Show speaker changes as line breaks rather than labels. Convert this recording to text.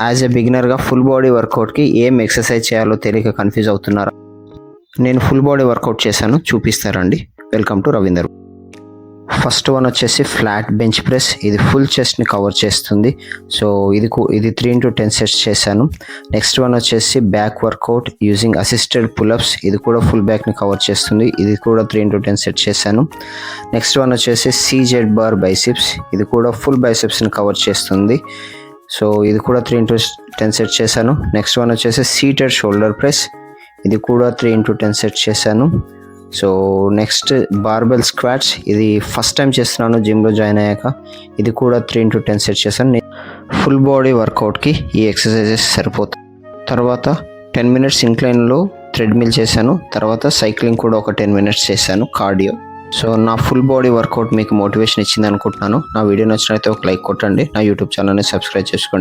As a బిగినర్గా full body వర్కౌట్కి ఏం exercise చేయాలో తెలియక కన్ఫ్యూజ్ అవుతున్నారా? నేను ఫుల్ బాడీ వర్కౌట్ చేశాను, చూపిస్తారండి. Welcome to Ravinder. First one వచ్చేసి ఫ్లాట్ బెంచ్ ప్రెస్. ఇది ఫుల్ చెస్ట్ని కవర్ చేస్తుంది. సో ఇది 3 into 10 సెట్స్ చేశాను. నెక్స్ట్ వన్ వచ్చేసి back workout using assisted pullups. ఇది కూడా ఫుల్ బ్యాక్ని కవర్ చేస్తుంది. ఇది కూడా 3 into 10 సెట్ చేశాను. నెక్స్ట్ వన్ వచ్చేసి CZ బార్ బైసిప్స్. ఇది కూడా ఫుల్ బైసిప్స్ని కవర్ చేస్తుంది. సో ఇది కూడా 3 into 10 సెట్ చేశాను. నెక్స్ట్ వన్ వచ్చేసి సీటెడ్ షోల్డర్ ప్రెస్. ఇది కూడా 3 into 10 సెట్ చేశాను. So next barbell squats. ఇది ఫస్ట్ టైం చేస్తున్నాను జిమ్లో జాయిన్ అయ్యాక. ఇది కూడా 3 into 10 సెట్ చేశాను. ఫుల్ బాడీ వర్కౌట్కి ఈ ఎక్సర్సైజెస్ సరిపోతాయి. తర్వాత 10 minutes ఇంక్లైన్లో థ్రెడ్మిల్ చేశాను. తర్వాత సైక్లింగ్ కూడా ఒక 10 minutes చేశాను, కార్డియో. సో నా ఫుల్ బాడీ వర్కౌట్ మీకు మోటివేషన్ ఇచ్చింది అనుకుంటున్నాను. నా వీడియో నచ్చినట్లయితే ఒక లైక్ కొట్టండి. నా యూట్యూబ్ ఛానల్ని సబ్స్క్రైబ్ చేసుకోండి.